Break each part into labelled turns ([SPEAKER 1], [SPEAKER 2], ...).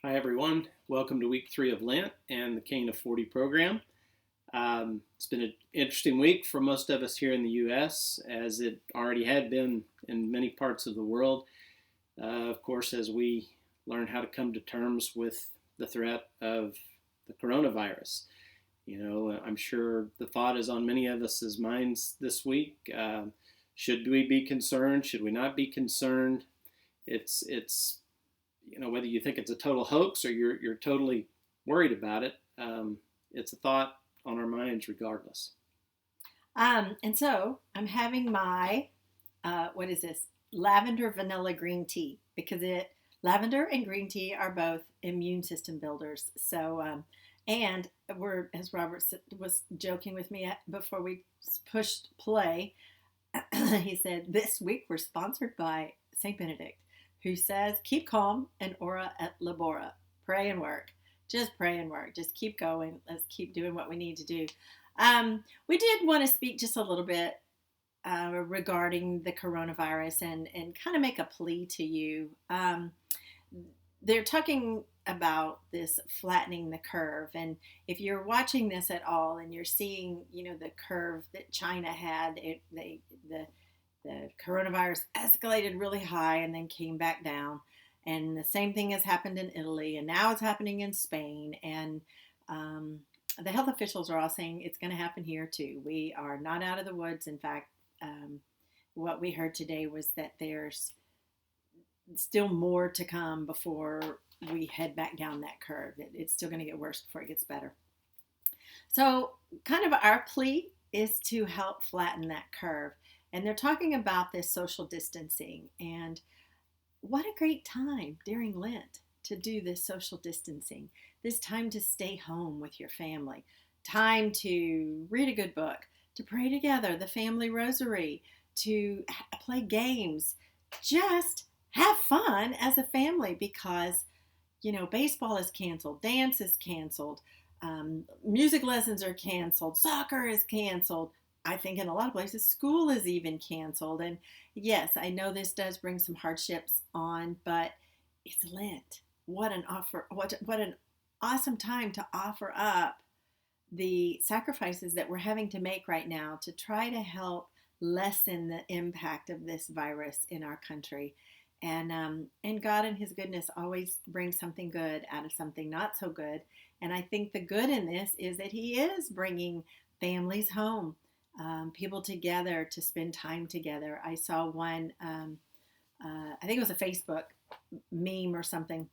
[SPEAKER 1] Hi, everyone. Welcome to week 3 of Lent and the Cana 40 program. It's been an interesting week for most of us here in the U.S., as it already had been in many parts of the world. Of course, as we learn how to come to terms with the threat of the coronavirus. I'm sure the thought is on many of us' minds this week. Should we be concerned? Should we not be concerned? It's whether you think it's a total hoax or you're totally worried about it, it's a thought on our minds regardless.
[SPEAKER 2] And so I'm having my, what is this? Lavender vanilla green tea because lavender and green tea are both immune system builders. And as Robert was joking with me before we pushed play, he said, this week we're sponsored by St. Benedict, who says, keep calm and ora et labora. Pray and work. Just pray and work. Just keep going. Let's keep doing what we need to do. We did want to speak just a little bit regarding the coronavirus and kind of make a plea to you. They're talking about this flattening the curve. And if you're watching this at all and you're seeing, the curve that China had, the coronavirus escalated really high and then came back down. And the same thing has happened in Italy, and now it's happening in Spain. And the health officials are all saying it's going to happen here too. We are not out of the woods. In fact, what we heard today was that there's still more to come before we head back down that curve. It's still going to get worse before it gets better. So kind of our plea is to help flatten that curve. And they're talking about this social distancing. And what a great time during Lent to do this social distancing. This time to stay home with your family. Time to read a good book, to pray together, the family rosary, to play games. Just have fun as a family because, baseball is canceled, dance is canceled, music lessons are canceled, soccer is canceled. I think in a lot of places, school is even canceled. And yes, I know this does bring some hardships on, but it's Lent. What an offer! What an awesome time to offer up the sacrifices that we're having to make right now to try to help lessen the impact of this virus in our country. And God in His goodness always brings something good out of something not so good. And I think the good in this is that He is bringing families home. People together to spend time together. I saw one, I think it was a Facebook meme or something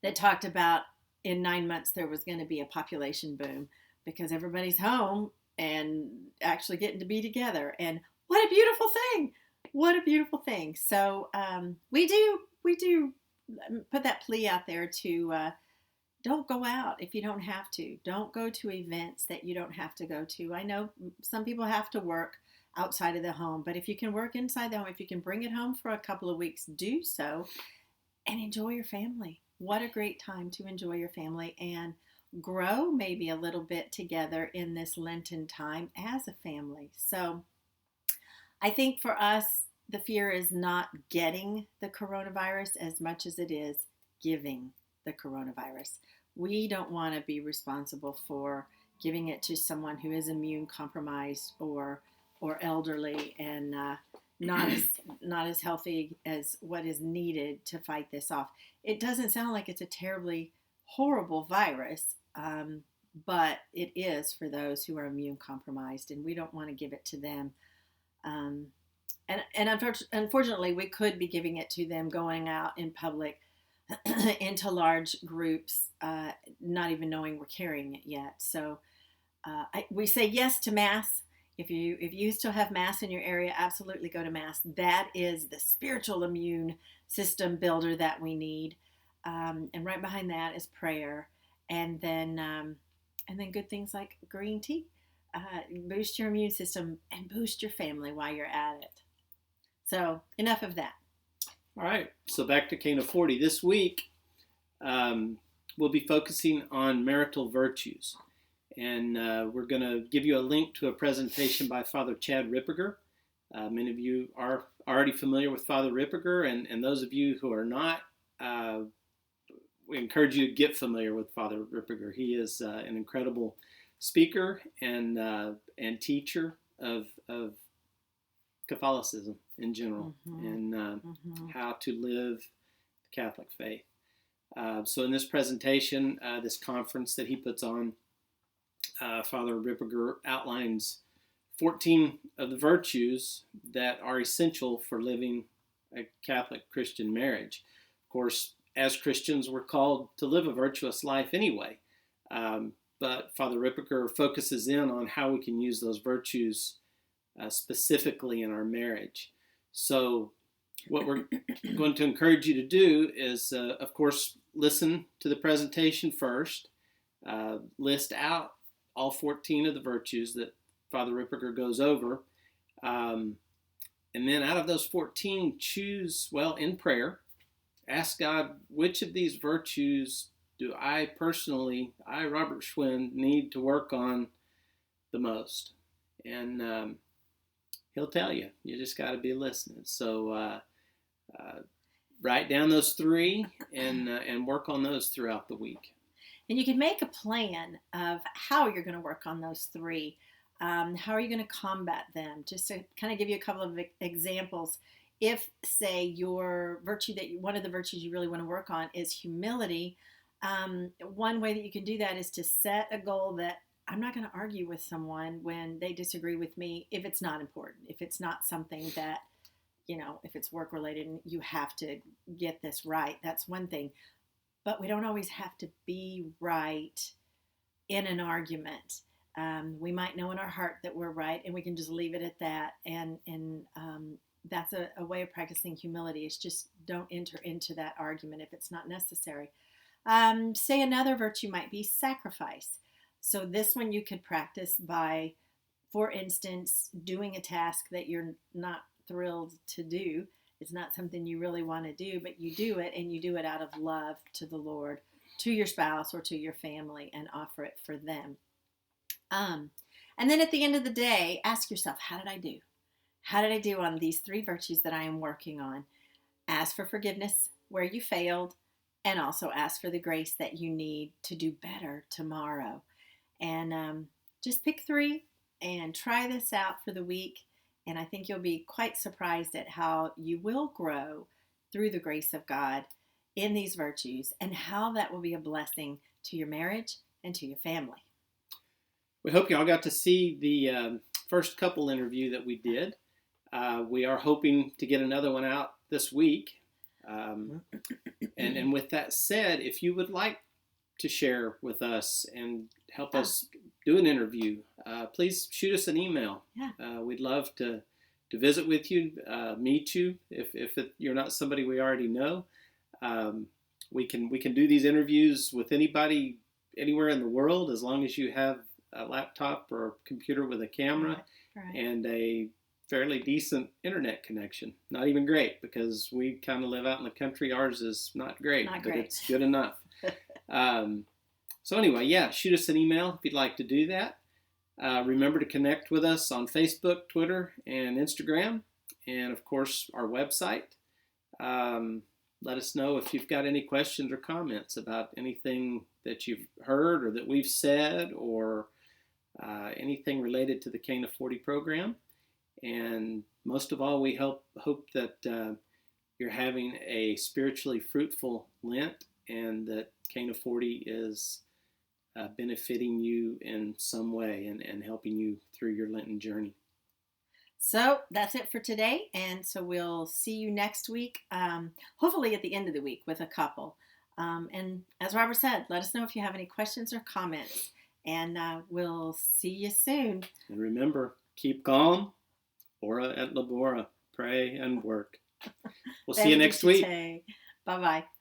[SPEAKER 2] that talked about in 9 months there was going to be a population boom because everybody's home and actually getting to be together. And what a beautiful thing! What a beautiful thing. So we do put that plea out there to don't go out if you don't have to. Don't go to events that you don't have to go to. I know some people have to work outside of the home, but if you can work inside the home, if you can bring it home for a couple of weeks, do so and enjoy your family. What a great time to enjoy your family and grow maybe a little bit together in this Lenten time as a family. So I think for us, the fear is not getting the coronavirus as much as it is giving the coronavirus. We don't want to be responsible for giving it to someone who is immune compromised or elderly and not as healthy as what is needed to fight this off. It doesn't sound like it's a terribly horrible virus, but it is for those who are immune compromised, and we don't want to give it to them. And unfortunately, we could be giving it to them going out in public into large groups, not even knowing we're carrying it yet. So we say yes to Mass. If you still have Mass in your area, absolutely go to Mass. That is the spiritual immune system builder that we need. And right behind that is prayer, and then good things like green tea. Boost your immune system and boost your family while you're at it. So enough of that.
[SPEAKER 1] All right, so back to Cana 40. This week, we'll be focusing on marital virtues. And we're going to give you a link to a presentation by Father Chad Ripperger. Many of you are already familiar with Father Ripperger, and those of you who are not, we encourage you to get familiar with Father Ripperger. He is an incredible speaker and teacher of Catholicism in general, and how to live the Catholic faith. So in this presentation, this conference that he puts on, Father Ripperger outlines 14 of the virtues that are essential for living a Catholic Christian marriage. Of course, as Christians, we're called to live a virtuous life anyway. But Father Ripperger focuses in on how we can use those virtues specifically in our marriage. So what we're going to encourage you to do is, of course, listen to the presentation first, list out all 14 of the virtues that Father Ripperger goes over, and then out of those 14, choose, well, in prayer, ask God, which of these virtues do I personally, Robert Schwinn, need to work on the most? And he'll tell you. You just got to be listening. So write down those 3 and work on those throughout the week.
[SPEAKER 2] And you can make a plan of how you're going to work on those 3. How are you going to combat them? Just to kind of give you a couple of examples. If, say, your virtue one of the virtues you really want to work on is humility, one way that you can do that is to set a goal that I'm not going to argue with someone when they disagree with me if it's not important, if it's not something that, if it's work related and you have to get this right. That's one thing. But we don't always have to be right in an argument. We might know in our heart that we're right, and we can just leave it at that. And that's a way of practicing humility. Is just don't enter into that argument if it's not necessary. Say another virtue might be sacrifice. So this one you could practice by, for instance, doing a task that you're not thrilled to do. It's not something you really want to do, but you do it, and you do it out of love to the Lord, to your spouse or to your family, and offer it for them. And then at the end of the day, ask yourself, how did I do? How did I do on these 3 virtues that I am working on? Ask for forgiveness where you failed, and also ask for the grace that you need to do better tomorrow. And just pick 3 and try this out for the week. And I think you'll be quite surprised at how you will grow through the grace of God in these virtues, and how that will be a blessing to your marriage and to your family.
[SPEAKER 1] We hope y'all got to see the first couple interview that we did. We are hoping to get another one out this week. And with that said, if you would like to share with us and help us do an interview, please shoot us an email. We'd love to visit with you, meet you. If you're not somebody we already know, we can do these interviews with anybody anywhere in the world, as long as you have a laptop or a computer with a camera and a fairly decent internet connection. Not even great, because we kind of live out in the country. Ours is not great, but it's good enough. So anyway, shoot us an email if you'd like to do that. Remember to connect with us on Facebook, Twitter, and Instagram, and of course our website. Let us know if you've got any questions or comments about anything that you've heard or that we've said, or anything related to the Cana 40 program. And most of all, we hope that you're having a spiritually fruitful Lent, and that Cana 40 is benefiting you in some way and helping you through your Lenten journey.
[SPEAKER 2] So that's it for today, and so we'll see you next week, hopefully at the end of the week with a couple. And as Robert said, let us know if you have any questions or comments, and we'll see you soon.
[SPEAKER 1] And remember, keep calm, ora et labora, pray and work. We'll see you next week.
[SPEAKER 2] Bye-bye.